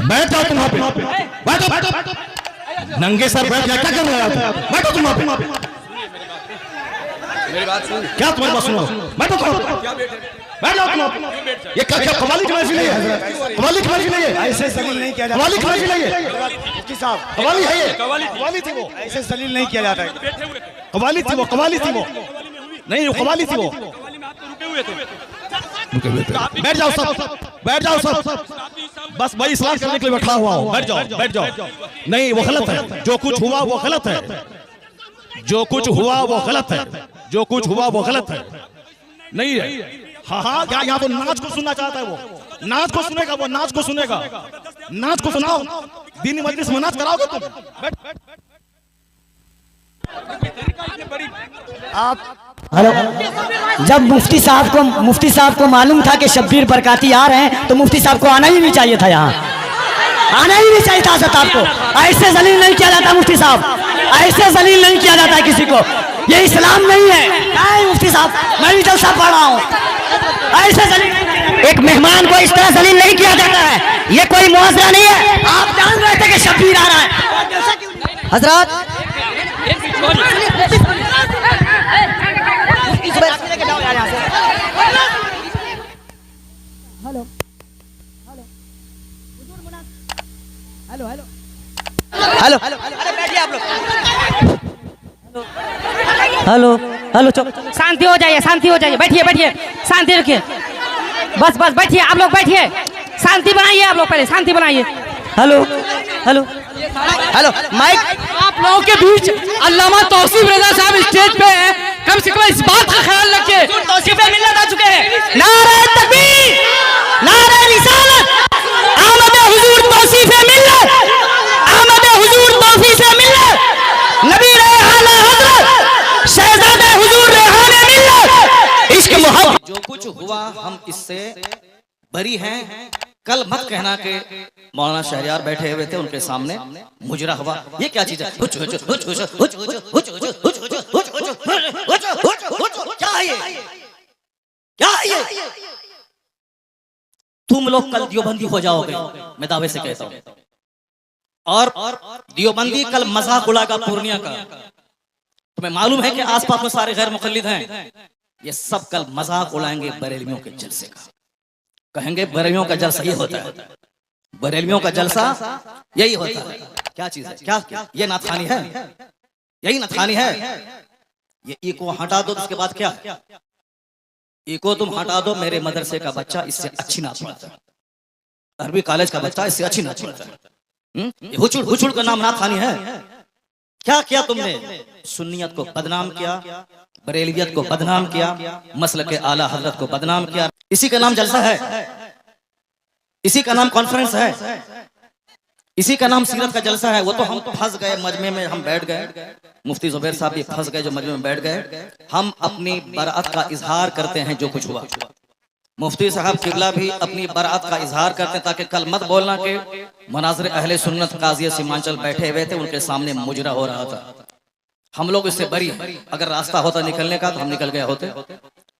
बैठ जाओ तुम वहां पे, बैठो बैठो नंगे सर बैठ जाए, क्या कर रहे हो? बैठो तुम वहां पे। मेरी बात सुन। क्या तुम्हारी बात सुनो? बैठो तुम, बैठ जाओ तुम। ये क्या क्या कवाली की महफिल है? कवाली की महफिल है? ऐसे जलील नहीं किया जाता। कवाली की महफिल है? मुफ्ती साहब कवाली है ये? कवाली थी वो, ऐसे जलील नहीं किया जाता है। कवाली थी वो, कवाली थी वो नहीं, वो कवाली थी वो। बैठ जाओ सब, बैठ जाओ सब। बस भाई इस्लाम करने के लिए बैठा हुआ हूँ। बैठ जाओ, बैठ जाओ। नहीं वो गलत है, जो कुछ हुआ वो गलत है, जो कुछ हुआ वो गलत है, जो कुछ हुआ वो गलत है। नहीं है। हाँ हाँ, क्या यहाँ तो नाच को सुनना चाहता है वो? नाच को सुनेगा वो, नाच को सुनेगा। नाच को सुनाओ, दीनी मजलिस में नाच कराओगे तुम? बैठ। आप हेलो, जब मुफ्ती साहब को मालूम था कि शब्बीर बरकाती आ रहे हैं तो मुफ्ती साहब को आना ही नहीं चाहिए था, यहाँ आना ही नहीं चाहिए था। आपको ऐसे जलील नहीं किया जाता मुफ्ती साहब, ऐसे जलील नहीं किया जाता है किसी को। ये इस्लाम नहीं है। मुफ्ती साहब, मैं भी जलसा पढ़ रहा हूँ। ऐसे जलील एक मेहमान को इस तरह जलील नहीं किया जाता है। ये कोई मुआवजा नहीं है। आप जान रहे थे कि शब्बीर आ रहा है। हजरत hello hello hello hello hello, अरे बैठिए आप लोग। हेलो हेलो, शांति हो जाइए, शांति हो जाइए, बैठिए बैठिए, शांति रखिए, बस बस बैठिए, आप लोग बैठिए, शांति बनाइए, आप लोग पहले शांति बनाइए। हेलो हेलो हेलो, माइक आप लोगों के बीच अल्लामा तौसीफ रजा साहब स्टेज पे हैं, कम से कम इस बात का ख्याल रखिए। तौसीफ मिल्लत आ चुके हैं। नारे तकबीर, नारे रिसालत, आमद हुजूर तौसीफ मिल्लत, आमद हुजूर तौसीफ मिल्लत, नबी रेहाना हजरत शहजादे हुजूर रेहाने मिल्लत, इश्क मोहब्बत। जो कुछ हुआ हम इससे बरी हैं। कल मत कहना कि मौलाना शहरियार बैठे हुए थे उनके सामने मुजरा हुआ। ये क्या चीज है? क्या है ये? क्या है ये? तुम लोग कल दियोबंदी हो जाओगे, मैं दावे से कहता हूं। और दियोबंदी कल मजाक उड़ाएगा पूर्णिया का। तुम्हें मालूम है कि आसपास में सारे गैर मुकल्लिद हैं, ये सब कल मजाक उड़ाएंगे बरेलवियों के जलसे का। कहेंगे बरेलवियों का जलसा ये होता है, बरेलवियों का जलसा यही होता है। क्या चीज है? क्या ये नाथानी है? यही नाथानी है। ये इको हटा दो, उसके बाद क्या? इको तुम हटा दो, मेरे मदरसे का बच्चा इससे अच्छी नाच पढ़ता है, अरबी कॉलेज का बच्चा इससे अच्छी नाच पढ़ता है। हुचुड़ हुचुड़ का नाम नाथानी है। क्या किया तुमने? सुन्नियत को बदनाम किया, बरेलवियत को बदनाम किया, मसलक के आला हजरत को बदनाम किया। इसी का नाम जलसा है, इसी का नाम कॉन्फ्रेंस है, इसी का नाम सीरत का जलसा है। वो तो हम फंस गए मजमे में, हम बैठ गए। मुफ्ती जुबैर साहब भी फंस गए जो मजमे में बैठ गए। हम अपनी बरात का इजहार करते हैं जो कुछ हुआ। मुफ्ती साहब किबला भी अपनी बरात का इजहार करते हैं, ताकि कल मत बोलना कि मनाज़िर अहले सुन्नत काज़ी सीमांचल बैठे हुए थे, उनके सामने मुजरा हो रहा था। हम लोग इससे बरी हैं। अगर रास्ता होता निकलने का तो हम निकल गए होते,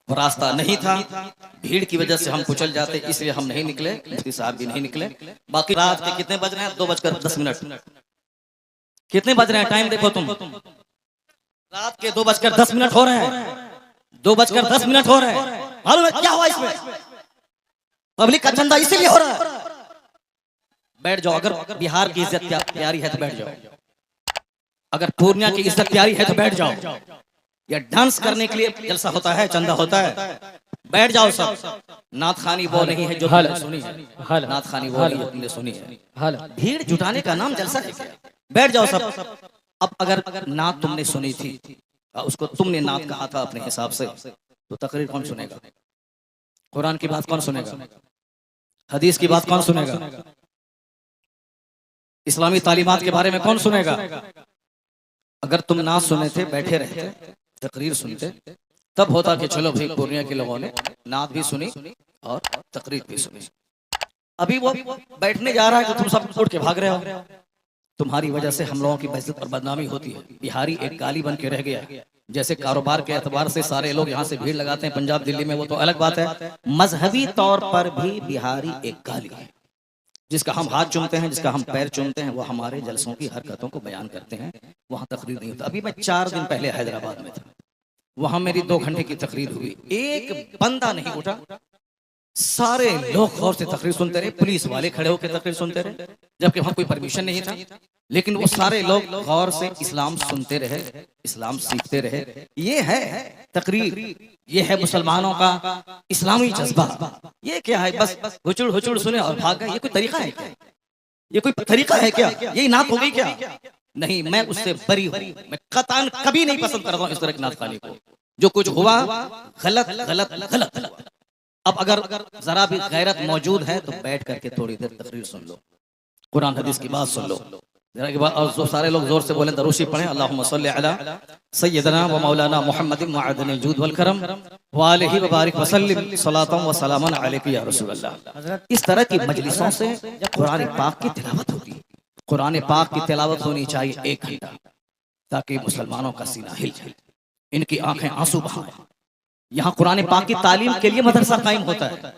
वो रास्ता नहीं था, भीड़ की वजह से हम कुचल जाते, इसलिए हम नहीं निकले। मुफ्ती साहब भी नहीं निकले। बाकी रात के कितने बज रहे हैं? 2:10। कितने बज रहे हैं? टाइम देखो तुम, रात के 2:10 हो रहे हैं, 2:10 हो रहे हैं। मालूम है क्या हुआ इसमें? पब्लिक का चंदा इसीलिए हो रहा है। बैठ जाओ, अगर बिहार की इज्जत प्यारी है तो बैठ जाओ, अगर पूर्णिया की इज्जत प्यारी है तो बैठ जाओ। ये डांस करने के लिए जलसा होता है, चंदा होता है। बैठ जाओ सब। नात खानी वो नहीं है जो तुमने सुनी है, नात खानी वो नहीं है तुमने सुनी है। भीड़ जुटाने का नाम जलसा है क्या? बैठ जाओ सब। अब अगर नात तुमने सुनी थी, उसको तुमने नात कहा था अपने हिसाब से, तो तकरीर कौन सुनेगा? कुरान की बात कौन सुनेगा? हदीस की बात कौन सुनेगा? इस्लामी तालीमात के बारे में कौन सुनेगा? अगर तुम नात सुने थे, बैठे रहते, तकरीर सुनते, तब होता कि चलो भाई पूर्णिया के लोगों ने नात भी सुनी और तकरीर भी सुनी। अभी वो बैठने जा रहा है तो तुम सब उठ के भाग रहे हो। तुम्हारी वजह से हम लोगों की बेइज्जत और बदनामी होती है। बिहारी एक गाली बन के रह गया, जैसे कारोबार के एतबार से सारे लोग यहाँ से भीड़ लगाते हैं पंजाब दिल्ली में, वो तो अलग बात है। मजहबी तौर पर भी बिहारी एक गाली है। जिसका हम हाथ चूमते हैं, जिसका हम पैर चूमते हैं, वो हमारे जलसों की हरकतों को बयान करते हैं। वहाँ तकरीर नहीं होता। अभी मैं 4 दिन पहले हैदराबाद में था, वहां मेरी 2 घंटे की तकरीर हुई, एक बंदा नहीं उठा, सारे लोग गौर से तकरीर सुनते रहे, पुलिस वाले खड़े होकर तकरीर सुनते रहे, जबकि वहां कोई परमिशन नहीं था, लेकिन वो सारे लोग गौर से इस्लाम सुनते रहे, इस्लाम सीखते रहे। ये है तकरीर, ये है मुसलमानों का इस्लामी जज्बा। ये क्या है, बस हुचुड़ हुचुड़ सुने और भाग गए? ये कोई तरीका है क्या? ये कोई तरीका है क्या? ये नात हो गई क्या? नहीं, मैं उससे बरी हूं। मैं कतन कभी नहीं पसंद करता हूं इस तरह की नात खाने को। जो कुछ हुआ गलत गलत गलत। अब अगर जरा भी गैरत मौजूद है तो बैठ करके थोड़ी देर तकरीर सुन लो, कुरान हदीस की बात सुन लो जरा के बाद। और जो सारे लोग जोर से बोले दरूशी पढ़ें, अल्लाहुम्मा सल्ली अला सय्यदना व मौलाना मुहम्मदिन मअदनिल जूद वल करम व आलिहि व बारिक व सल्लिम सलातन व सलामन अलैका या रसूल अल्लाह। इस तरह की मजलिसों से कुरान पाक की तिलावत होती है। कुरान पाक की तिलावत होनी चाहिए 1 घंटा, ताकि मुसलमानों का सीना हिल जाए, इनकी आंखें आंसू बहाएं। यहाँ कुरान पाक की तालीम के लिए मदरसा कायम होता है।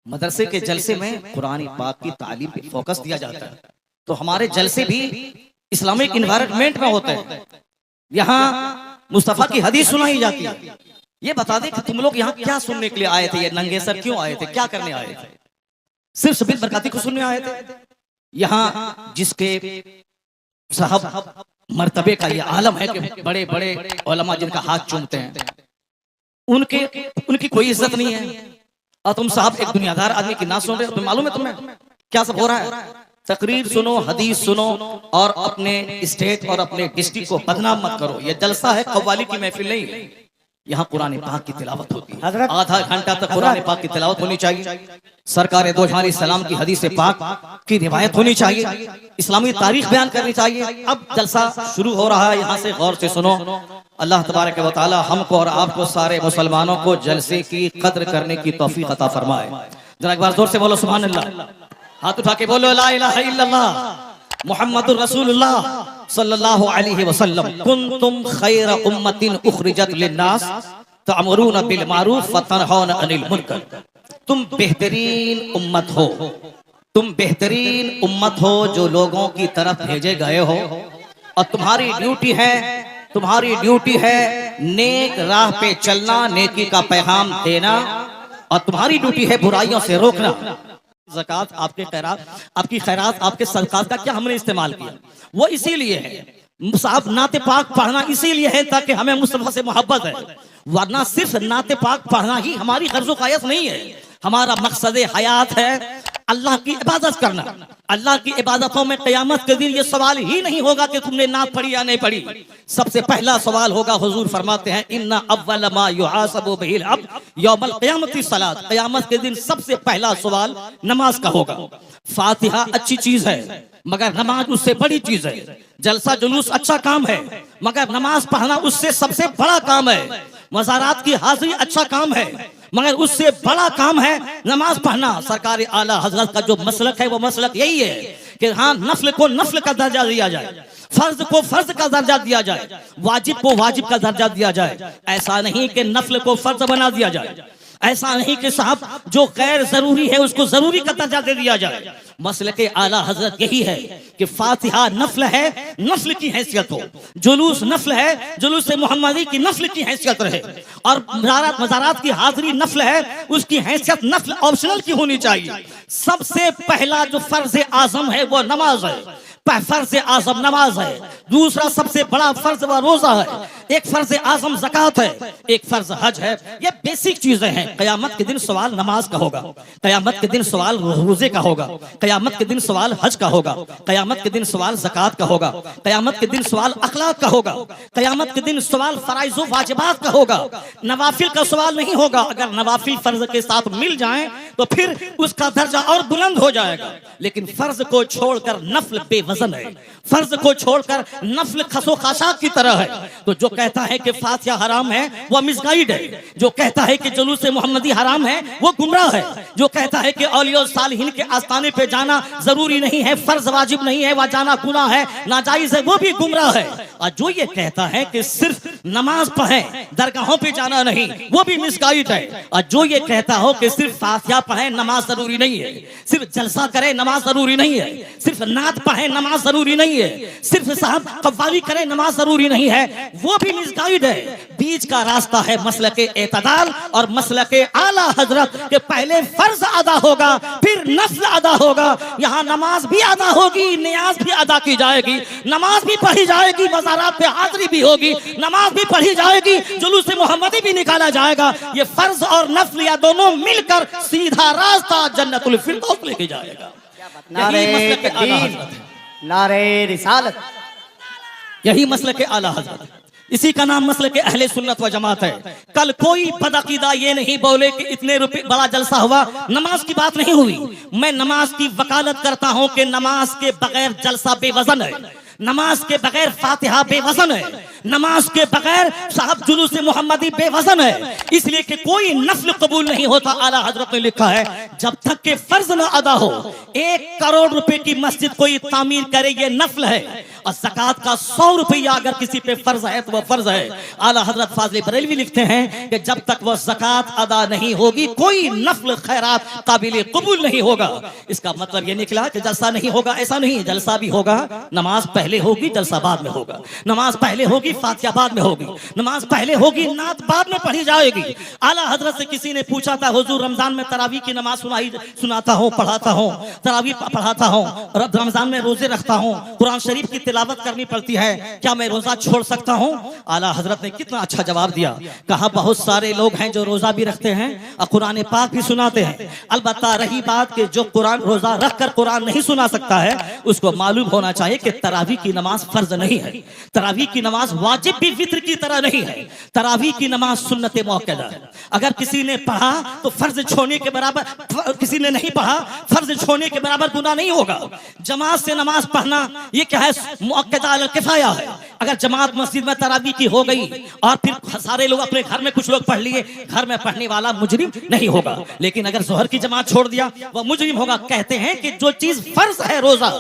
मदरसे के जलसे में कुरान पाक की तालीम पे फोकस दिया जाता है। तो हमारे जलसे भी इस्लामिक इन्वायरमेंट में होते हैं। यहाँ मुस्तफा की हदीस सुनाई जाती है। ये बता दे कि तुम लोग यहाँ क्या सुनने के लिए आए थे? ये नंगे सर क्यों आए थे? क्या करने आए थे? सिर्फ शबीर बरकाती को सुनने आए थे? यहाँ जिसके साहब मर्तबे का ये आलम है कि बड़े बड़े उलमा जिनका हाथ चूमते हैं, उनकी कोई इज्जत नहीं है, और तुम साहब एक दुनियादार आदमी की ना सुन रहे हो। तुम्हें मालूम है तुम्हें क्या सब हो रहा है? तकरीर सुनो, हदीस सुनो, और अपने स्टेट और अपने डिस्ट्रिक्ट को बदनाम मत करो। ये जलसा है, कव्वाली की महफिल नहीं है। यहाँ कुरान पाक की तिलावत होती है। आधा घंटा तक कुरान पाक की तिलावत होनी चाहिए। सरकार दो जहां सलाम की हदीस पाक की रिवायत होनी चाहिए। इस्लामी तारीख बयान करनी चाहिए। अब जलसा शुरू हो रहा है, यहाँ से गौर से सुनो। अल्लाह तबारक व तआला हमको और आपको सारे मुसलमानों को जलसे की कद्र करने की तौफीक अता फरमाए। जरा एक बार जोर से बोलो सुभान अल्लाह। हाथ उठा के बोलो ला इलाहा इल्लल्लाह मुहम्मदुर रसूलुल्लाह सल्लल्लाहु अलैहि वसल्लम। कुंतुम खैर उम्मतिन उखरिजत लिन्नास तअमुरूना बिल मारूफ व तनहौना अनिल मुनकर। तुम बेहतरीन उम्मत हो, तुम बेहतरीन उम्मत हो जो लोगों की तरफ भेजे गए हो, और तुम्हारी ड्यूटी है नेक राह पे चलना, नेकी का पैगाम देना, और तुम्हारी ड्यूटी है बुराइयों से रोकना। ज़कात, आपकी खैरात, आपके सदकात का क्या हमने इस्तेमाल किया? वो इसीलिए है साहब, नाते पाक पढ़ना इसीलिए है ताकि हमें मुस्तफा से मोहब्बत है, वरना सिर्फ नाते पाक पढ़ना ही हमारी गर्ज़ो क़ायत नहीं है। हमारा मकसद हयात है अल्लाह की इबादत करना। अल्लाह की इबादतों में क़यामत के दिन ये सवाल ही नहीं होगा कि तुमने नात पढ़ी या नहीं पढ़ी। सबसे पहला सवाल होगा, हुजूर फरमाते हैं इन्ना अव्वल मा युहासबु बिहिल अब्द यौमल क़यामति सलात। क़यामत के दिन सबसे पहला सवाल नमाज का होगा। फातिहा अच्छी चीज है, मगर नमाज उससे बड़ी चीज है। जलसा जुलूस अच्छा काम है, मगर नमाज पढ़ना उससे सबसे बड़ा काम है। मज़ारात की हाजिरी अच्छा काम है, मगर उससे बड़ा काम है नमाज पढ़ना। सरकार आला हजरत का जो मसलक है वो मसलक यही है कि हाँ, नफ्ल को नफ्ल का दर्जा दिया जाए, फर्ज को फर्ज का दर्जा दिया जाए, वाजिब को वाजिब का दर्जा दिया जाए। ऐसा नहीं कि नफ्ल को फर्ज बना दिया जाए, ऐसा नहीं कि साहब जो गैर जरूरी है उसको जरूरी का दर्जा दे दिया जाए। मसलके आला हजरत यही है कि फातिहा नफ्ल है, नफ्ल की हैसियत हो, जुलूस नफ्ल है, जुलूस मोहम्मदी की नफ्ल की हैसियत रहे, और मज़ारात की हाजिरी नफ्ल है, उसकी हैसियत नफ्ल ऑप्शनल की होनी चाहिए। सबसे पहला जो फर्ज आजम है वो नमाज है, फर्ज आजम नमाज है। दूसरा सबसे बड़ा फर्ज व रोजा है। एक फर्ज आजम ज़कात है, एक फर्ज हज है। ये बेसिक चीजें हैं। क़यामत के दिन सवाल नमाज का होगा, क़यामत के दिन सवाल रोजे का होगा, क़यामत के दिन सवाल हज का होगा, क़यामत के दिन सवाल ज़कात का होगा, क़यामत के दिन सवाल अखलाक का होगा, क़यामत के दिन सवाल फराइज़ व वाजिबात का होगा। नवाफिल का सवाल नहीं होगा। अगर नवाफिल फर्ज के साथ मिल जाएं तो फिर उसका दर्जा और बुलंद हो जाएगा। लेकिन फर्ज को छोड़कर नफल बेवजन है, फर्ज को छोड़कर नफल खसो खाशाक की तरह है। तो जो कहता है कि फातिहा हराम है वो मिसगाइड है, जो कहता है कि जुलूस मोहम्मदी हराम है वो गुमराह है, जो कहता है कि औलिया सालिहीन के आस्थाने पे जाना जरूरी नहीं है, फर्ज वाजिब नहीं है, वह जाना गुनाह है, नाजायज है, वो भी गुमराह है। और जो ये कहता है कि सिर्फ नमाज पढ़ें दरगाहों पे जाना नहीं, वो भी मिसगाइड है। और जो ये कहता हो कि सिर्फ फातिहा पढ़ें नमाज जरूरी नहीं है, सिर्फ जलसा करें नमाज जरूरी नहीं है, सिर्फ नात पढ़ें नमाज जरूरी नहीं है, सिर्फ साहब कव्वाली करें नमाज जरूरी नहीं है, वो भी मिसगाइड है। बीच का रास्ता है मसलके एतदाल और मसलके आला हजरत के पहले फर्ज अदा होगा फिर नफल अदा होगा। यहाँ नमाज भी अदा होगी, नियाज भी अदा की जाएगी, नमाज भी पढ़ी जाएगी, मज़ारात पे हाज़री भी होगी, नमाज भी पढ़ी जाएगी, जुलूस मोहम्मदी भी निकाला जाएगा। ये फर्ज और नफल या दोनों मिलकर सीधा रास्ता जन्नतुल फिरदौस लेके जाएगा। नारे तकबीर, नारे रिसालत, यही मसलक के आला हज़रत, इसी का नाम मसलक के अहले सुन्नत व जमात है। कल कोई बदअकीदा ये नहीं बोले कि इतने रुपए बड़ा जलसा हुआ, नमाज की बात नहीं हुई। मैं नमाज की वकालत करता हूं कि नमाज के बगैर जलसा बेवजन है, नमाज के बगैर फातिहा बेवजन है, नमाज के बगैर साहब जुलूस मोहम्मदी बेवजन है। इसलिए कि कोई नफल कबूल नहीं होता। आला हजरत ने लिखा है जब तक के फर्ज न अदा हो। 1 करोड़ रुपए की मस्जिद कोई तामीर करे ये नफल है, और ज़कात का 100 रुपया अगर किसी पे फर्ज है तो वह फर्ज है। आला हजरत फाज़िल बरेलवी लिखते हैं कि जब तक वह ज़कात अदा नहीं होगी कोई नफल खैरात काबिल कबूल नहीं होगा। इसका मतलब ये निकला कि जलसा नहीं होगा, ऐसा नहीं है, जलसा भी होगा, नमाज पहले होगी जलसा बाद में होगा, नमाज पहले होगी फातिहा बाद में होगी, नमाज पहले होगी नात बाद में पढ़ी जाएगी। आला हजरत से किसी ने पूछा था हुजूर रमजान में तरावी की नमाज सुनाता हूँ, पढ़ाता हूँ, तरावी पढ़ाता हूँ, और रमजान में रोजे रखता हूँ, कुरान शरीफ की तिलावत करनी पड़ती है, क्या मैं रोजा छोड़ सकता हूँ? आला हजरत ने कितना अच्छा जवाब दिया। कहा बहुत सारे लोग हैं जो रोजा भी रखते हैं और कुरान पाक भी सुनाते हैं। अलबत्ता रही बात कि जो कुरान रोजा रख कर कुरान नहीं सुना सकता है उसको मालूम होना चाहिए कि तरावी की नमाज फर्ज नहीं है, तरावी की नमाज वाजिब भी वित्र की तरह नहीं है, तरावी की नमाज सुन्नत मुअक्कदा है। अगर किसी ने पढ़ा तो फर्ज छोड़ने के बराबर, किसी ने नहीं पढ़ा फर्ज छोड़ने के बराबर गुनाह नहीं होगा। जमात से नमाज पढ़ना ये क्या है, मुअक्कदा अल किफाया है। अगर जमात मस्जिद में तरावी की हो गई और फिर सारे लोग अपने घर में कुछ लोग पढ़ लिए, घर में पढ़ने वाला मुजरिम नहीं होगा। लेकिन अगर जोहर की जमात छोड़ दिया वह मुजरिम होगा। कहते हैं कि जो चीज फर्ज है रोजा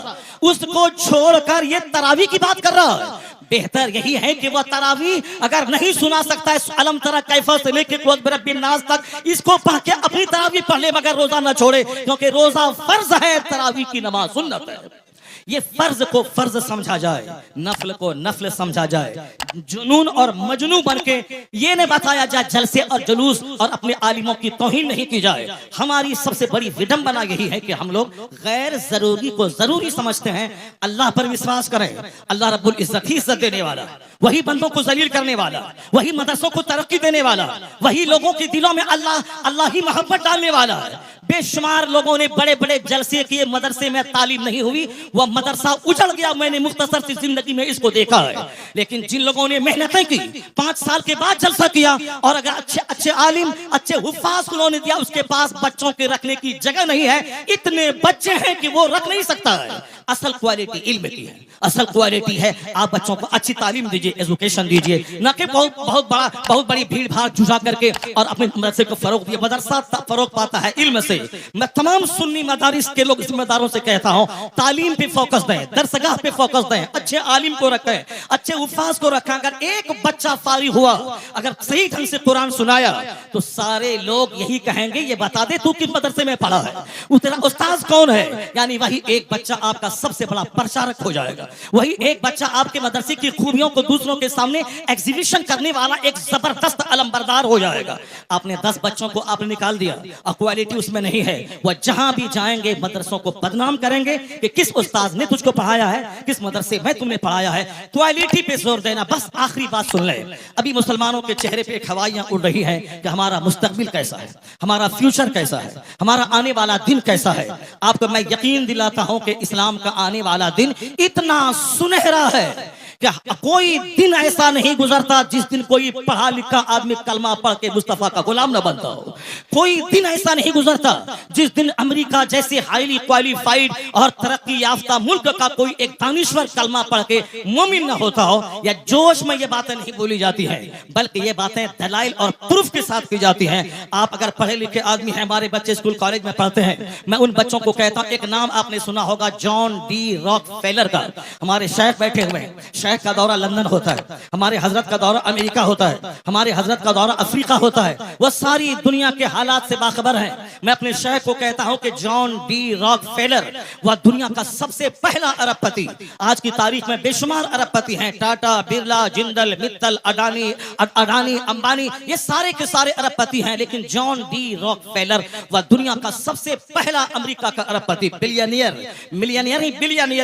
उसको छोड़कर ये तरावी की बात कर रहा है। बेहतर यही है कि वह तरावी अगर नहीं सुना सकता है अलम तरा कैफा से लेके कुल बिरब्बिन नास तक, इसको पढ़ के अपनी तरावी पढ़ ले मगर रोजा ना छोड़े, क्योंकि रोजा फर्ज है, तरावी की नमाज सुन्नत है। ये फर्ज को फर्ज समझा जाए, नफल को नफल समझा जाए, जुनून और मजनू बन के ये न बताया जाए जलसे और जुलूस और अपने आलिमों की तौहीन नहीं की जाए। हमारी सबसे बड़ी विडंबना यही है कि हम लोग गैर जरूरी को जरूरी समझते हैं। अल्लाह पर विश्वास करें, अल्लाह रब्बुल इज्जत ही इज्जत देने वाला, वही बंदों को जलील करने वाला, वही मदरसों को तरक्की देने वाला, वही लोगों के दिलों में अल्लाह ही मोहब्बत डालने वाला है। बेशुमार लोगों ने बड़े बड़े जलसे किए, मदरसे में तालीम नहीं हुई, वह मदरसा उजड़ गया। मैंने मुख्तसर सी जिंदगी में इसको देखा है। लेकिन जिन लोगों ने मेहनतें की, 5 साल के बाद जलसा किया, और अगर अच्छे अच्छे आलिम, अच्छे हुफ्फाज उन्होंने दिया, उसके पास बच्चों के रखने की जगह नहीं है, इतने बच्चे हैं कि वो रख नहीं सकता है। असल क्वालिटी इल्म की है, असल क्वालिटी है आप बच्चों को अच्छी तालीम दीजिए, एजुकेशन दीजिए, न कि बहुत बड़ी भीड़ भाड़ जुटा करके और अपने मदरसे को फरोग दिए। मदरसा फरोग पाता है इल्म से। मैं तमाम सुन्नी मदारिस के लोग जिम्मेदारों से कहता हूं तालीम पे फोकस दें, दरसगाह पे फोकस दें, अच्छे आलिम को रखें, अच्छे उफाज को रखें। अगर एक बच्चा फारिग हुआ, अगर सही ढंग से कुरान सुनाया तो सारे लोग यही कहेंगे ये बता दे तू किस मदरसे में पढ़ा है, तेरा उस्ताद कौन है। यानी वही एक बच्चा आपका सबसे बड़ा प्रचारक हो जाएगा, वही एक बच्चा आपके मदरसे की खूबियों को दूसरों के सामने एग्जीबिशन करने वाला एक जबरदस्त अलमबरदार हो जाएगा। आपने 10 बच्चों को आपने निकाल दिया और क्वालिटी उसमें नहीं है, वह जहां भी जाएंगे मदरसों को बदनाम करेंगे कि किस उस्ताद ने तुझको पढ़ाया है, किस मदरसे में तुमने पढ़ाया है। क्वालिटी पे जोर देना। बस आखिरी बात सुन ले, अभी मुसलमानों के चेहरे पे खवाइयां उड़ रही है कि हमारा मुस्तकबिल कैसा है, हमारा फ्यूचर कैसा है, हमारा आने वाला दिन कैसा है। आपको मैं यकीन दिलाता हूं कि इस्लाम का आने वाला दिन इतना सुनहरा है कि कोई दिन ऐसा नहीं गुजरता जिस दिन कोई पढ़ा लिखा आदमी कलमा पढ़ के मुस्तफा का गुलाम न बनता हो। कोई दिन ऐसा नहीं गुजरता जिस दिन अमेरिका जैसे हाईली क्वालिफाइड और तरक्की याफ्ता मुल्क का कोई एक दानिश्वर कलमा पढ़ के मोमिन न होता हो। या जोश में ये बातें नहीं बोली जाती हैं, बल्कि ये बातें दलाइल और प्रूफ के साथ की जाती हैं। आप अगर पढ़े लिखे आदमी हैं, हमारे बच्चे स्कूल कॉलेज में पढ़ते हैं, मैं उन बच्चों को कहता हूं, एक नाम आपने सुना होगा जॉन डी रॉकफेलर का। हमारे शेख बैठे हुए हैं, शेख का दौरा लंदन होता है, हमारे हजरत का दौरा अमेरिका होता है, हमारे हजरत का दौरा अफ्रीका होता है। वह सारी दुनिया के हालात से बाखबर है। मैं अपने शेख को कहता हूं कि जॉन डी रॉकफेलर वह दुनिया का सबसे पहला अरबपति, आज की तारीख में बेशुमार अरबपति हैं, टाटा, बिरला, जिंदल, मित्तल, अडानी, अंबानी, ये सारे के सारे अरबपति हैं। लेकिन जॉन डी रॉकफेलर वह दुनिया का सबसे पहला अमेरिका का अरबपति, बिलियनियर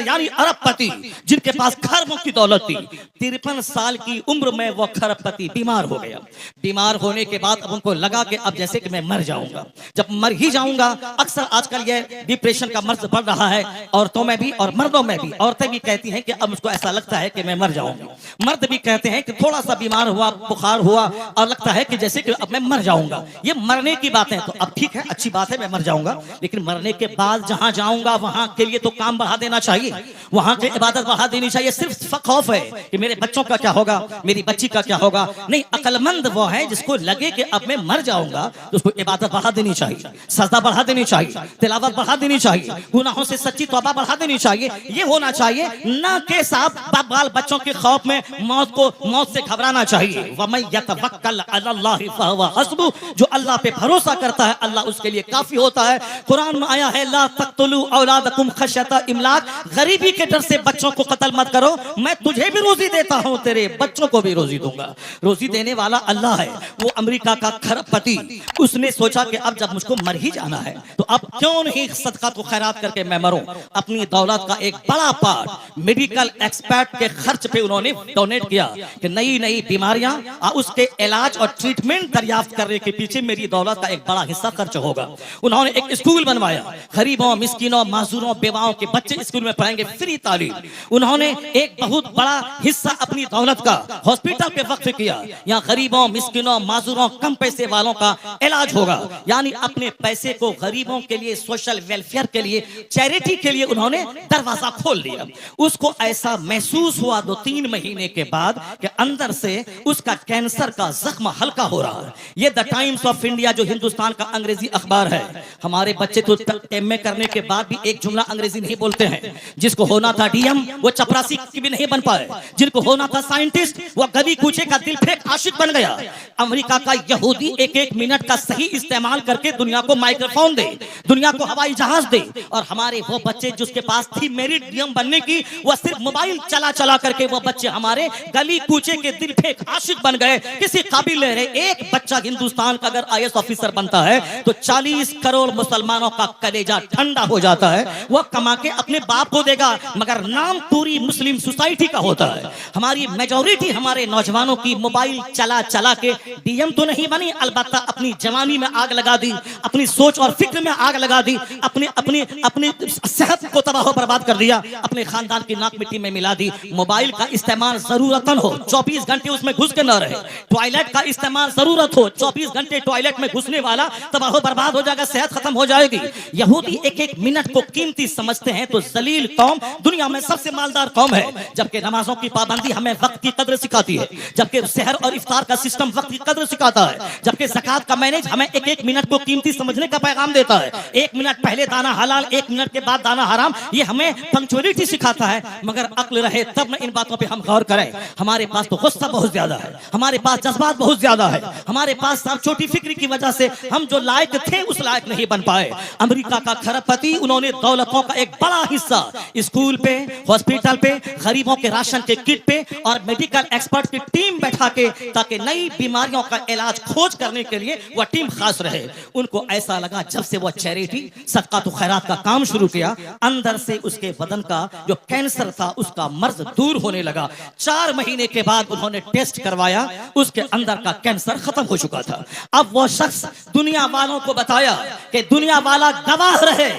यानी अरबपति, जिनके पास खरबों की दौलत थी। 53 साल की उम्र में वो खरबपति बीमार हो गया। बीमार होने के बाद अब उनको लगा कि अब जैसे कि मैं मर जाऊंगा, जब मर ही जाऊंगा। अक्सर आजकल ये डिप्रेशन का मर्ज बढ़ रहा है, औरतों में भी और मर्दों में भी। औरतें भी कहती हैं कि अब मुझको ऐसा लगता है कि मैं मर जाऊंगी, मर्द भी कहते हैं कि थोड़ा सा बीमार हुआ, बुखार हुआ और लगता है कि जैसे कि अब मैं मर जाऊंगा। ये मरने की बात है, तो अब ठीक है, अच्छी बात है, मैं मर जाऊंगा, लेकिन मरने के बाद जहां जाऊंगा वहां के लिए तो काम बढ़ा देना चाहिए, वहां की इबादत बढ़ा देनी चाहिए। सिर्फ खौफ है कि मेरे बच्चों का क्या होगा, मेरी बच्ची का क्या होगा। नहीं, अक्लमंद वो है जिसको लगे कि अब मैं मर जाऊंगा तो उसको इबादत बढ़ा देनी चाहिए, सजदा बढ़ा देनी चाहिए, तिलावत बढ़ा देनी चाहिए, गुनाहों से सच्ची तौबा बढ़ा देनी चाहिए। ये होना चाहिए ना कि साहब बाल बच्चों के खौफ में मौत से घबराना चाहिए। वमन यतवक्कल अलल्लाहि फहुव हस्बुह, जो अल्लाह पे भरोसा करता है अल्लाह उसके लिए काफी होता है। कुरान में आया है ला तक़तुलू औलादकुम खश्यता इमलाक, गरीबी के डर से बच्चों को कत्ल मत करो, मैं तुझे भी रोजी देता हूं, तेरे बच्चों को भी रोजी दूंगा। रोजी देने वाला अल्लाह है। वो अमेरिका का खरबपति, उसने सोचा कि अब जब मुझको मर ही जाना है तो अब क्यों नहीं सदका तो खैरात करके मैं मरूं। अपनी दौलत का एक बड़ा पार्ट मेडिकल एक्सपर्ट के खर्च पे उन्होंने डोनेट किया कि नई नई बीमारियां और उसके इलाज और ट्रीटमेंट दरियाफ्त करने के पीछे मेरी दौलत का एक बड़ा हिस्सा खर्च होगा। उन्होंने एक स्कूल बनवाया, गरीबों, मिस्किनों, माजूरों, बेवाओं के बच्चे स्कूल में पढ़ेंगे, फ्री तालीम। उन्होंने एक बहुत बड़ा हिस्सा अपनी दौलत का हॉस्पिटल पे वक्फ किया, यहाँ गरीबों, मिस्किनों, माजूरों, कम पैसे वालों का इलाज होगा। यानी अपने पैसे को गरीबों के लिए, सोशल वेलफेयर के लिए, चैरिटी के लिए उन्होंने दरवाजा खोल दिया। उसको ऐसा महसूस हुआ 2-3 महीने के बाद कि अंदर से उसका कैंसर का जख्म हल्का हो रहा है। ये द टाइम्स ऑफ इंडिया जो हिंदुस्तान का अंग्रेजी अखबार है, हमारे बच्चे तो एमए करने के बाद भी एक जुमला अंग्रेजी नहीं बोलते हैं। जिसको होना था डीएम वो चपरासी की भी नहीं बन पाए, जिनको होना था साइंटिस्ट वो गली कूचे का दिल फेंक आशिक बन गया। अमेरिका का यहूदी 1-1 मिनट का सही इस्तेमाल करके दुनिया को माइक्रोफोन दे, दुनिया को हवाई जहाज दे, और हमारे वो बच्चे जिसके पास थी मेरिट डीएम बनने की, वो सिर्फ मोबाइल चला चला करके वो बच्चे हमारे गली कूचे के दिल फेंक आशिक बन गए, किसी काबिल नहीं रहे। एक बच्चा हिंदुस्तान का अगर आईएएस ऑफिसर बनता है तो 40 करोड़ मुसलमानों का कलेजा ठंडा हो जाता है। वो कमा के अपने बाप को देगा, मगर नाम पूरी मुस्लिम सोसाइटी का होता है। हमारी मेजॉरिटी हमारे नौजवानों की मोबाइल चला चला के डीएम तो नहीं बनी, अलबत्ता अपनी जवानी में आग लगा दी, अपनी सोच और फिक्र में आग लगा दी, अपनी अपनी अपनी सेहत को तबाह बर्बाद कर दिया, अपने खानदान की नाक मिट्टी में मिला दी। मोबाइल का इस्तेमाल जरूरतन हो, 24 घंटे उसमें घुस के न रहे। टॉयलेट का इस्तेमाल जरूरत हो, 24 घंटे टॉयलेट में घुसने वाला तबाह बर्बाद हो जाएगा, सेहत खत्म हो जाएगी। यहूदी 1-1 मिनट को कीमती समझते हैं, तो जलील कौम दुनिया में सबसे मालदार कौम है। जबकि नमाजों की पाबंदी हमें वक्त की कदर सिखाती है, जबकि सहर और इफ्तार का सिस्टम वक्त की कदर सिखाता है, जबकि ज़कात का मैनेज हमें 1-1 मिनट को कीमती समझने का पैगाम देता है। 1 मिनट पहले दाना हलाल, 1 मिनट के बाद दाना हराम, ये हमें पंक्चुअलिटी सिखाता है। मगर अक्ल रहे तब न इन बातों पे हम गौर करें। हमारे पास तो गुस्सा बहुत ज्यादा है, हमारे पास जज्बात बहुत ज्यादा है, हमारे पास सब छोटी फिक्र की वजह से हम जो लायक थे उस लायक नहीं बन पाए। अमेरिका का खरबपति, उन्होंने दौलतों का एक बड़ा हिस्सा स्कूल पे, हॉस्पिटल पे, गरीबों के राशन के किट पे और मेडिकल एक्सपर्ट की टीम बैठा के, ताकि नई बीमारियों का इलाज खोज करने के लिए वह टीम खास रहे। उनको ऐसा लगा जब से वह चैरिटी सदका तो खैरात का काम शुरू किया, अंदर से उसके बदन का जो कैंसर था उसका मर्ज दूर होने लगा। 4 महीने के बाद उन्होंने टेस्ट करवाया, उसके अंदर का कैंसर खत्म हो चुका था। अब वो शख्स दुनिया वालों को बताया कि दुनिया वाला गवाह रहे,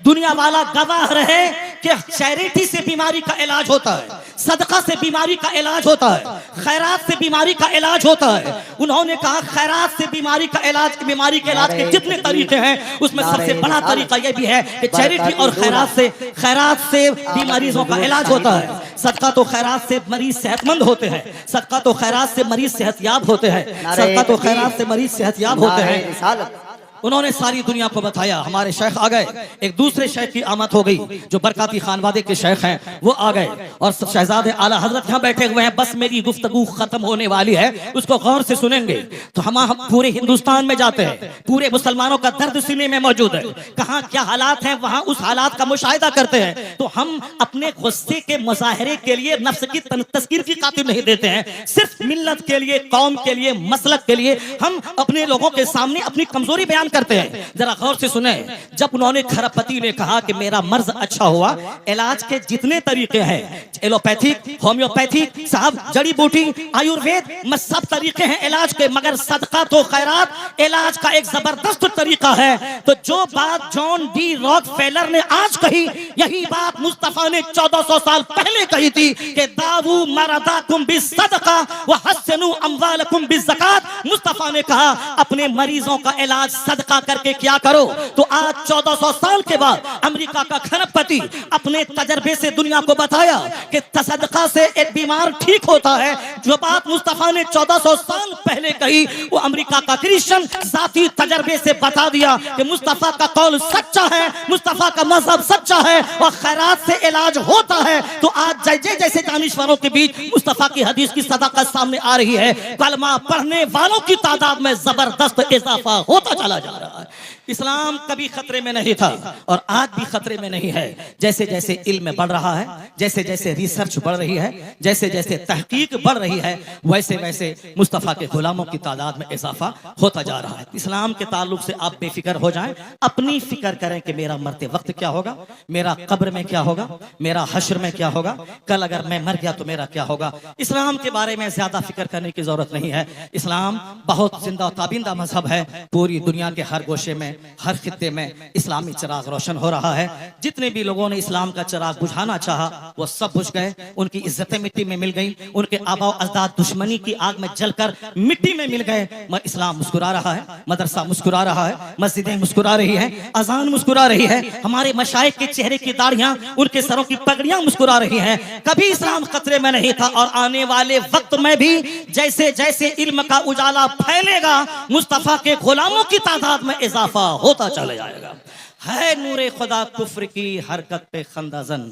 दुनिया वाला गवाह रहे कि चैरिटी से बीमारी का इलाज होता है, सदका से बीमारी का इलाज होता है, खैरात से बीमारी का इलाज होता है। उन्होंने कहा खैरात से बीमारी का इलाज, बीमारी के इलाज के जितने तरीके हैं उसमें सबसे बड़ा तरीका यह भी है कि चैरिटी और खैरात से बीमारियों का इलाज होता है। सदका तो खैरात से मरीज सेहतमंद होते हैं, सदका तो खैरात से मरीज सेहतयाब होते हैं, सदका तो खैरात से मरीज सेहतयाब होते हैं। उन्होंने सारी दुनिया को बताया। हमारे शेख आ गए, एक दूसरे शेख की आमद हो गई जो बरकाती खानवादे के शेख हैं, वो आ गए और शहजादे आला हजरत यहाँ बैठे हुए हैं। बस मेरी गुफ्तगू खत्म होने वाली है, उसको गौर से सुनेंगे तो हम पूरे हिंदुस्तान में जाते हैं, पूरे मुसलमानों का दर्द सीने में मौजूद है, कहाँ क्या हालात हैं वहां उस हालात का मुशाहिदा करते हैं। तो हम अपने गुस्से के मुजाहरे के लिए नफ्स की तस्कीर की खातिर नहीं देते हैं, सिर्फ मिल्लत के लिए, कौम के लिए, मसलक के लिए हम अपने लोगों के सामने अपनी कमजोरी बयान करते हैं। जरा गौर से सुने, जब उन्होंने खरपति ने कहा कि मेरा मर्ज अच्छा हुआ, इलाज के जितने तरीके हैं, एलोपैथिक, होम्योपैथिक, साहब जड़ी बूटी, आयुर्वेद में सब तरीके हैं इलाज के, मगर सदका तो खैरात इलाज का एक जबरदस्त तरीका है। तो जो बात जॉन डी रॉकफेलर ने आज कही, यही बात मुस्तफा ने 1400 साल पहले कही थी कि दावू मरदाकुम बिस्सदका व हस्सनु अमवालकुम बिज़कात। मुस्तफा ने कहा अपने मरीजों का इलाज सदका करके क्या करो। तो आज 1400 साल के बाद अमेरिका का खरबपति अपने तजर्बे से दुनिया को बताया कि सदका से एक बीमार ठीक होता है। जो बात मुस्तफा ने 1400 साल पहले कही, वो अमेरिका का क्रिश्चियन जाती तजर्बे से बता दिया कि मुस्तफा का कौल सच्चा है, मुस्तफा का मजहब सच्चा है और खैरात से इलाज होता है। तो आज जैसे दानिश्वरों के बीच मुस्तफा की हदीस की सदाकत सामने आ रही है, कलमा पढ़ने वालों की तादाद में जबरदस्त इजाफा होता चला जा रहा है। इस्लाम कभी खतरे में नहीं था और आज भी खतरे में नहीं है। जैसे जैसे इल्म बढ़ रहा है, जैसे जैसे रिसर्च बढ़ रही है, जैसे जैसे तहकीक बढ़ रही है, वैसे वैसे मुस्तफ़ा के गुलामों की तादाद में इजाफा होता जा रहा है। इस्लाम के ताल्लुक से आप बेफिक्र हो जाएं, अपनी फिक्र करें कि मेरा मरते वक्त क्या होगा, मेरा कब्र में क्या होगा, मेरा हश्र में क्या होगा, कल अगर मैं मर गया तो मेरा क्या होगा। इस्लाम के बारे में ज्यादा फिक्र करने की जरूरत नहीं है। इस्लाम बहुत जिंदा ताबिंदा मजहब है। पूरी दुनिया के हर गोशे में, हर खित्ते में इस्लामी चिराग रोशन हो रहा है। जितने भी लोगों ने इस्लाम का चिराग बुझाना चाहा वो सब बुझ गए, उनकी इज्जतें मिट्टी में मिल गई, उनके आबा अजदाद दुश्मनी की आग में जलकर मिट्टी में मिल गए। इस्लाम मुस्कुरा रहा है, मदरसा मुस्कुरा रहा है, मस्जिदें मुस्कुरा रही है, अजान मुस्कुरा रही है, हमारे मशाइख के चेहरे की दाढ़ियां, उनके सरों की पगड़ियां मुस्कुरा रही हैं। कभी इस्लाम खतरे में नहीं था और आने वाले वक्त में भी जैसे जैसे इल्म का उजाला फैलेगा, मुस्तफा के गुलामों की तादाद में इजाफा होता चला जाएगा। है नूरे खुदा कुफ्र की हरकत पे खंदाजन,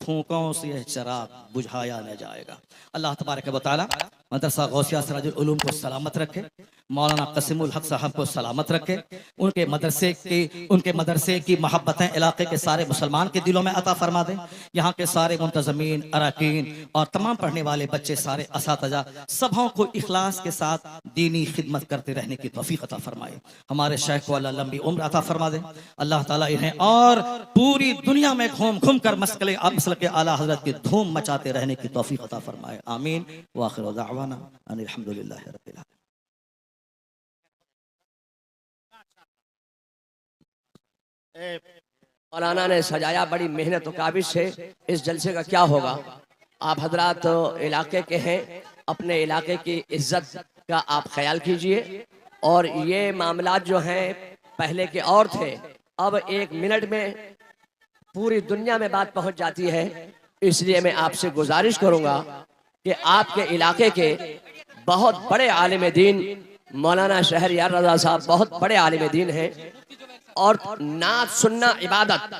फूकों से यह चिराग बुझाया न जाएगा। अल्लाह तबारक व तआला मदरसा गौसिया सिराजुल उलूम को सलामत रखे, मौलाना कसीमुल हक साहब को सलामत रखे, उनके मदरसे की मोहब्बतें इलाके के सारे मुसलमान के दिलों में अता फरमा दें। यहाँ के सारे मुंतजमीन, अरकान और तमाम पढ़ने वाले बच्चे, सारे असातिज़ा, सबों को इखलास के साथ दीनी खिदमत करते रहने की तौफीक अता फरमाए। हमारे शेख को अल्लाह लंबी उम्र अता फरमा दे। अल्लाह ताला इन्हें और पूरी दुनिया में घूम घूम कर मसल के आला हजरत की धूम मचाते रहने की तौफीक अता फरमाए। आमीन व आखिर दावाना अल्हम्दुलिल्लाह रब्बिल आलमीन। मौलाना ने सजाया बड़ी मेहनत और काबिश से। इस जलसे का क्या होगा, आप हजरात इलाके के हैं, अपने इलाके की इज्जत का आप ख्याल कीजिए। और ये मामलात जो हैं पहले के और थे, अब एक मिनट में पूरी दुनिया में बात पहुंच जाती है। इसलिए मैं आपसे गुजारिश करूंगा कि आपके इलाके के बहुत बड़े आलिम दीन मौलाना शहरयार रजा साहब बहुत बड़े आलिम दीन हैं और नात सुनना इबादत,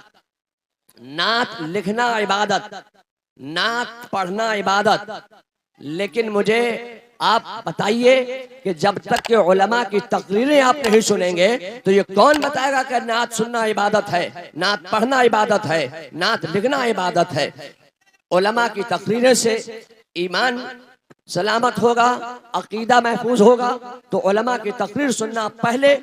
नात लिखना इबादत, नात पढ़ना इबादत। लेकिन मुझे आप बताइए कि जब तक के उलमा की तकरीरें आप नहीं सुनेंगे तो ये कौन बताएगा कि नात सुनना इबादत है, नात पढ़ना इबादत है, नात लिखना इबादत है। उलमा की तकरीरें से ईमान सलामत होगा, अकीदा महफूज होगा। तो उलमा की तकरीर सुनना पहले,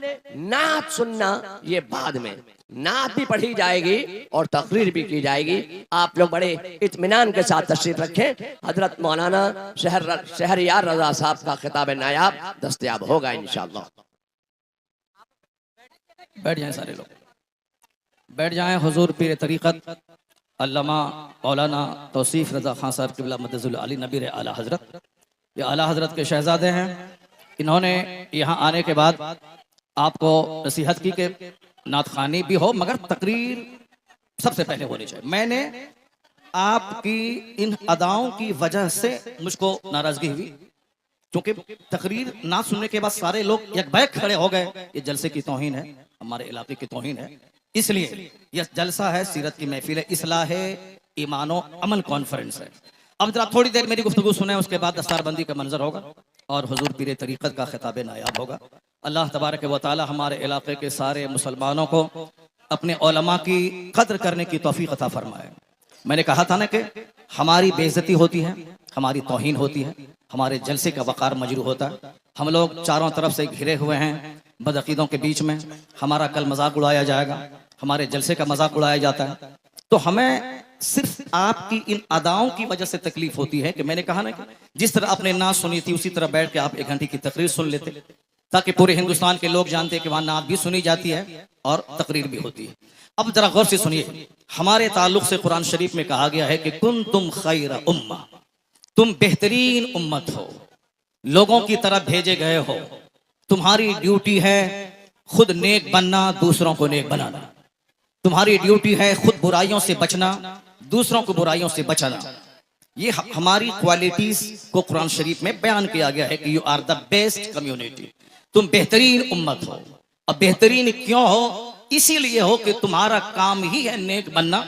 नात सुनना ये बाद में। नात भी पढ़ी जाएगी और तकरीर भी की जाएगी। आप लोग बड़े इत्मीनान के साथ तशरीफ रखें। हजरत मौलाना शहरयार रजा साहब का खिताब नायाब दस्तयाब होगा इंशाअल्लाह। बैठ जाएं सारे लोग, बैठ जाएं। हुजूर पीर तरीक़त अल्लामा मौलाना तौसीफ रज़ा खान साहब क़िबला मदजुल अली नबी आला हज़रत, ये आला हज़रत के शहज़ादे हैं। इन्होंने यहाँ आने के बाद आपको नसीहत की कि नात खानी भी हो मगर तकरीर सबसे पहले होनी चाहिए। मैंने आपकी इन अदाओं की वजह से मुझको नाराज़गी हुई, क्योंकि तकरीर ना सुनने के बाद सारे लोग एक बैग खड़े हो गए। ये जलसे की तौहीन है, हमारे इलाके की तौहीन है। इसलिए यह जलसा है, सीरत की महफिल है, इस्लाह ईमानो अमल कॉन्फ्रेंस है। अब जरा थोड़ी देर मेरी गुफ्तगू सुने, उसके बाद दस्तारबंदी का मंजर होगा और हुजूर पीर तरीक़त का खिताब नायाब होगा। अल्लाह तबारक व तआला हमारे इलाके के सारे मुसलमानों को अपने उलमा की कद्र करने की तौफीक अता फरमाए। मैंने कहा था ना कि हमारी बेइज्जती होती है, हमारी तौहीन होती है, हमारे जलसे का वक़ार मजरू होता है। हम लोग चारों तरफ से घिरे हुए हैं बदअक़ीदों के बीच में। हमारा कल मजाक उड़ाया जाएगा, हमारे जलसे का मजाक उड़ाया जाता है। तो हमें सिर्फ आपकी इन अदाओं की वजह से तकलीफ होती है कि मैंने कहा ना कि जिस तरह आपने नात सुनी थी उसी तरह बैठ के आप 1 घंटे की तकरीर सुन लेते, ताकि पूरे हिंदुस्तान के लोग जानते कि वहाँ नात भी सुनी जाती है और तकरीर भी होती है। अब जरा गौर से सुनिए, हमारे ताल्लुक से कुरान शरीफ में कहा गया है कि कुंतुम खैर उम्मा, तुम बेहतरीन उम्मत हो, लोगों की तरफ भेजे गए हो। तुम्हारी ड्यूटी है खुद नेक बनना, दूसरों को नेक बनाना। तुम्हारी ड्यूटी है खुद बुराइयों से बचना, दूसरों को बुराइयों से बचाना। ये हमारी क्वालिटीज को कुरान शरीफ में बयान किया गया है कि you are the best community, तुम बेहतरीन उम्मत हो। अब बेहतरीन क्यों हो? इसीलिए हो कि तुम्हारा काम ही है नेक बनना,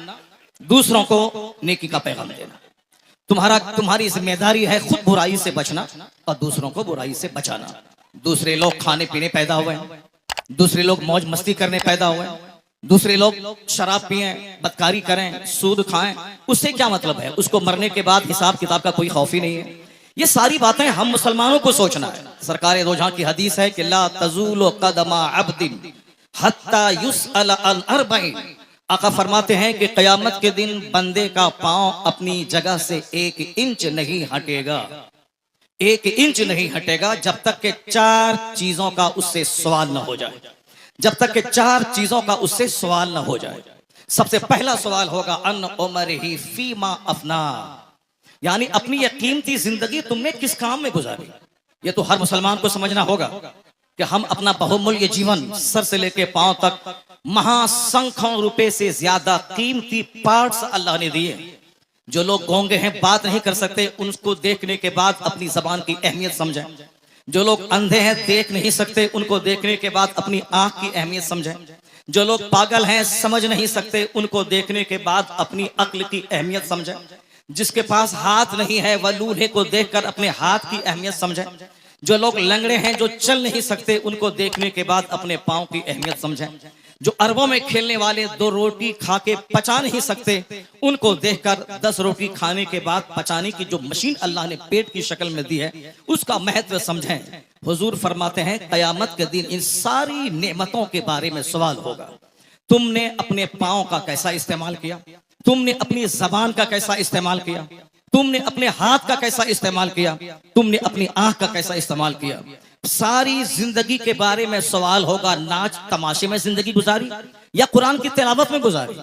दूसरों को नेकी का पैगाम देना। तुम्हारी जिम्मेदारी है खुद बुराई से बचना और दूसरों को बुराई से बचाना। दूसरे लोग खाने पीने पैदा हुए हैं, दूसरे लोग मौज मस्ती करने पैदा हुए, दूसरे लोग शराब पिए, बदकारी करें, सूद खाएं, उससे क्या मतलब है? उसको मरने के बाद हिसाब किताब का कोई खौफ ही नहीं है। ये सारी बातें हम मुसलमानों को सोचना है। सरकार दो जहां की हदीस है कि ला तज़ूलु क़दमा अब्दिन हत्ता युसअल अन अर्बईन। आका फरमाते हैं कि क़यामत के दिन बंदे का पांव अपनी जगह से 1 इंच नहीं हटेगा, 1 इंच नहीं हटेगा जब तक के 4 चीजों का उससे सवाल न हो जाए। जब तक के 4 चीजों का उससे सवाल न हो जाए। सबसे पहला सवाल होगा अन उमरिही फीमा अफना, यानी अपनी ये कीमती जिंदगी तुमने किस काम में गुजारी। ये तो हर मुसलमान को समझना होगा कि हम अपना बहुमूल्य जीवन सर से लेके पांव तक महासंख्यों रुपए से ज्यादा कीमती पार्ट्स अल्लाह ने दिए। जो लोग गूंगे हैं, बात नहीं कर सकते, उनको देखने के बाद अपनी जबान की अहमियत समझें। जो लोग अंधे हैं, देख नहीं सकते, उनको देखने के बाद अपनी आंख की अहमियत समझें। जो लोग पागल हैं, समझ नहीं सकते, उनको देखने के बाद अपनी अक्ल की अहमियत समझें। जिसके पास हाथ नहीं है वह लूल्हे को देखकर अपने हाथ की अहमियत समझें। जो लोग लंगड़े हैं, जो चल नहीं सकते, उनको देखने के बाद अपने पांव की अहमियत समझें। जो अरबों में खेलने वाले 2 रोटी खा के पचा नहीं सकते, उनको देखकर 10 रोटी खाने के बाद पचाने की जो मशीन अल्लाह ने पेट की शक्ल में दी है, उसका महत्व समझें। हुजूर फरमाते हैं क़यामत के दिन इन सारी नेमतों के बारे में सवाल होगा। तुमने अपने पांव का कैसा इस्तेमाल किया, तुमने अपनी जबान का कैसा इस्तेमाल किया, तुमने अपने हाथ का कैसा इस्तेमाल किया, तुमने अपनी आंख का कैसा इस्तेमाल किया। सारी जिंदगी के बारे में सवाल होगा। नाच तमाशे में जिंदगी गुजारी या कुरान की तिलावत में गुजारी?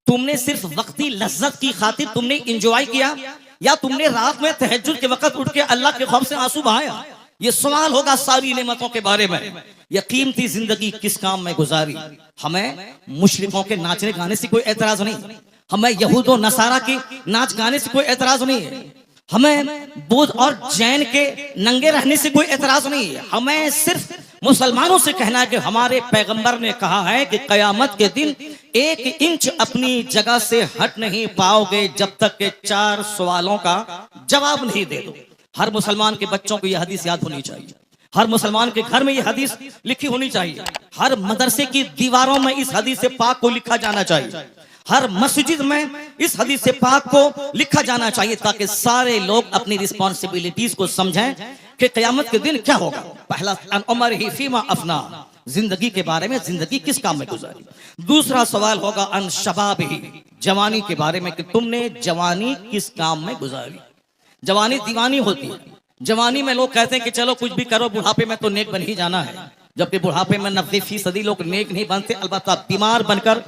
तुमने सिर्फ वक्ती लज्जत की खातिर तुमने इंजॉय किया या तुमने रात में तहज्जुद के वक्त उठ के अल्लाह के खौफ से आंसू बहाया? ये सवाल होगा सारी नेमतों के बारे में। यह कीमती जिंदगी किस काम में गुजारी? हमें मुशरिकों के नाचने गाने से कोई एतराज नहीं, हमें यहूद और नसारा के नाच गाने से कोई एतराज नहीं है, हमें बौद्ध और जैन के नंगे रहने से कोई एतराज नहीं है। हमें सिर्फ मुसलमानों से कहना है कि हमारे पैगंबर ने कहा है कि कयामत के दिन 1 इंच अपनी जगह से हट नहीं पाओगे जब तक के 4 सवालों का जवाब नहीं दे दो। हर मुसलमान के बच्चों को यह हदीस याद होनी चाहिए, हर मुसलमान के घर में यह हदीस लिखी होनी चाहिए, हर मदरसे की दीवारों में इस हदीस से पाक को लिखा जाना चाहिए, हर मस्जिद में इस हदीस से पाक को लिखा जाना चाहिए, ताकि सारे लोग अपनी रिस्पॉन्सिबिलिटीज को समझें कि क़यामत के दिन क्या होगा। पहला उमर ही फीमा अफना, जिंदगी के बारे में, जिंदगी किस काम में गुजारी। दूसरा सवाल होगा अन शबाब ही, जवानी के बारे में कि तुमने जवानी किस काम में गुजारी। जवानी दीवानी होती है। जवानी में लोग कहते हैं कि चलो कुछ भी करो, बुढ़ापे में तो नेक बन ही जाना है। जबकि बुढ़ापे में 90% लोग नेक नहीं बनते, अलबत्ता बीमार बनकर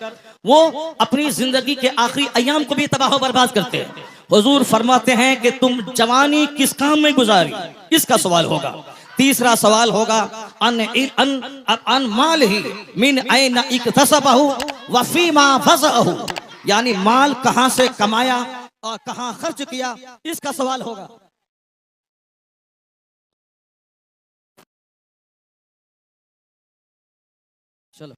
वो अपनी जिंदगी के आखिरी अयाम को भी तबाह बर्बाद करते हैं। हुजूर फरमाते हैं कि तुम जवानी किस काम में गुजारी, इसका सवाल होगा। तीसरा सवाल होगा अन माल ही मिन ऐन इक्तसबहु व फीमा फज़अहु, यानी माल कहां से कमाया और कहां खर्च किया, इसका सवाल होगा। चलो।